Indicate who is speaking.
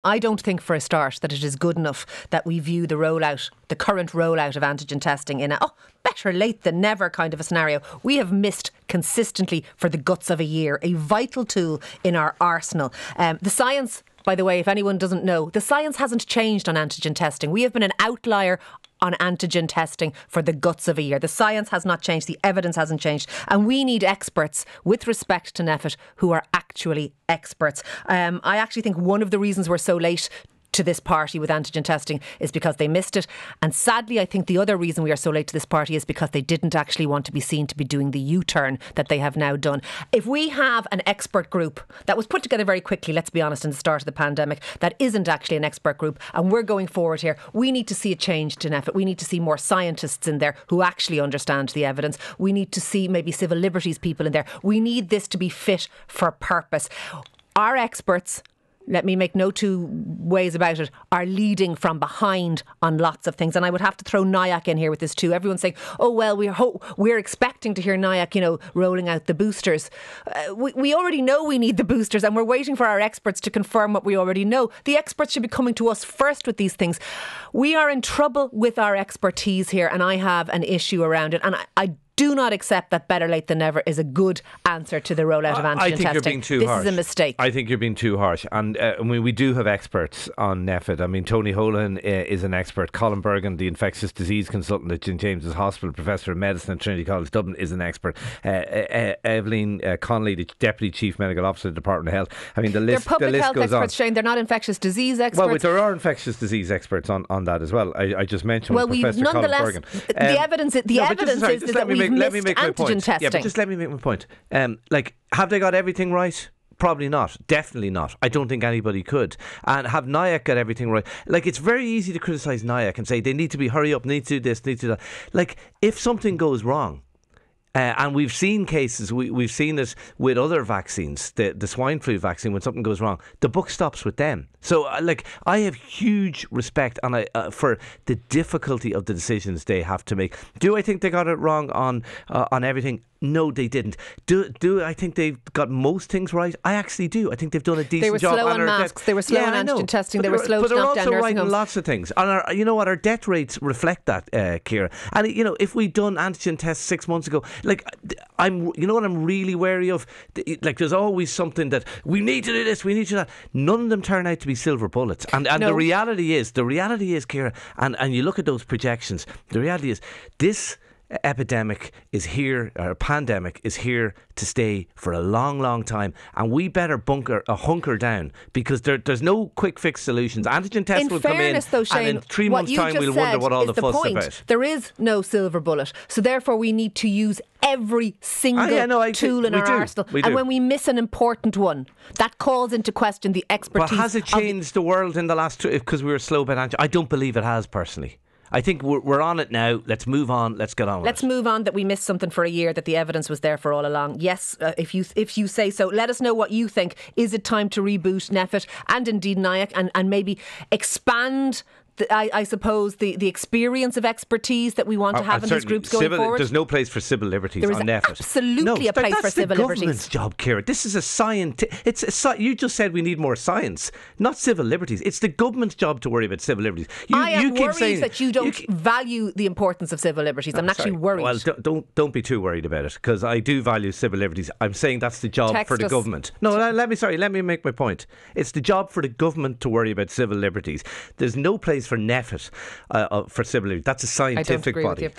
Speaker 1: I don't think for a start that it is good enough that we view the current rollout of antigen testing in a better late than never kind of a scenario. We have missed consistently for the guts of a year, a vital tool in our arsenal. The science, by the way, if anyone doesn't know, the science hasn't changed on antigen testing. We have been an outlier on antigen testing for the guts of a year. The science has not changed, the evidence hasn't changed, and we need experts, with respect to NPHET, who are actually experts. I actually think one of the reasons we're so late to this party with antigen testing is because they missed it, and sadly I think the other reason we are so late to this party is because they didn't actually want to be seen to be doing the U-turn that they have now done. If we have an expert group that was put together very quickly, let's be honest, in the start of the pandemic, that isn't actually an expert group, and we're going forward here, we need to see a change to NPHET. We need to see more scientists in there who actually understand the evidence. We need to see maybe civil liberties people in there. We need this to be fit for purpose. Our experts, let me make no two ways about it, are leading from behind on lots of things. And I would have to throw NIAC in here with this too. Everyone's saying, oh, well, we're expecting to hear NIAC, rolling out the boosters. We already know we need the boosters, and we're waiting for our experts to confirm what we already know. The experts should be coming to us first with these things. We are in trouble with our expertise here, and I have an issue around it. And I do not accept that better late than never is a good answer to the rollout of antigen testing.
Speaker 2: I think you're being too harsh.
Speaker 1: This is a mistake.
Speaker 2: I think you're being too harsh. And we do have experts on NPHET. I mean, Tony Holohan is an expert. Colin Bergen, the infectious disease consultant at St James's Hospital, Professor of Medicine at Trinity College Dublin, is an expert. Evelyn Connolly, the Deputy Chief Medical Officer of the Department of Health. I mean, the list goes on. They're public health
Speaker 1: experts, Shane. They're not infectious disease experts.
Speaker 2: Well, there are infectious disease experts on that as well. I just mentioned Professor Colin Bergen.
Speaker 1: The evidence is that we've missed antigen testing.
Speaker 2: Yeah, but just let me make my point. Have they got everything right? Probably not. Definitely not. I don't think anybody could. And have NIAC got everything right? It's very easy to criticise NIAC and say they need to hurry up, need to do this, need to do that. If something goes wrong, and we've seen cases, we've seen it with other vaccines, the swine flu vaccine, when something goes wrong, the buck stops with them. So, I have huge respect for the difficulty of the decisions they have to make. Do I think they got it wrong on everything? No, they didn't. Do I think they've got most things right? I actually do. I think they've done a decent job.
Speaker 1: They were slow on masks. They were slow on antigen testing. They were slow to knock down nursing homes. But they're also right in lots
Speaker 2: of things. And our death rates reflect that, Ciara. And if we'd done antigen tests 6 months ago, I'm really wary of. There's always something that we need to do this, we need to do that. None of them turn out to be silver bullets. And no. the reality is, Ciara, and you look at those projections. The reality is this epidemic is here, or pandemic is here to stay for a long, long time, and we better hunker down, because there's no quick fix solutions. Antigen tests will come in,
Speaker 1: though, Shane,
Speaker 2: and in 3 months' time we'll wonder what all the fuss is about.
Speaker 1: There is no silver bullet, so therefore we need to use every single tool in our arsenal. And when we miss an important one, that calls into question the expertise.
Speaker 2: But has it changed the world in the last because we were slow about antigen? I don't believe it has, personally. I think we're on it now. Let's move on. Let's get on with it.
Speaker 1: Let's move on, that we missed something for a year, that the evidence was there for all along. Yes, if you say so. Let us know what you think. Is it time to reboot NPHET and indeed NIAC and maybe expand I suppose the experience of expertise that we want to have in these groups going forward?
Speaker 2: There's no place for civil liberties on NPHET.
Speaker 1: There is absolutely a place for civil liberties.
Speaker 2: That's the government's job, Ciara. This is a science. You just said we need more science, not civil liberties. It's the government's job to worry about civil liberties.
Speaker 1: I am worried that you don't value the importance of civil liberties. I'm actually worried.
Speaker 2: Well, don't be too worried about it, because I do value civil liberties. I'm saying that's the job for the government. No, let me make my point. It's the job for the government to worry about civil liberties. There's no place for NPHET for civil liberties. That's a scientific body.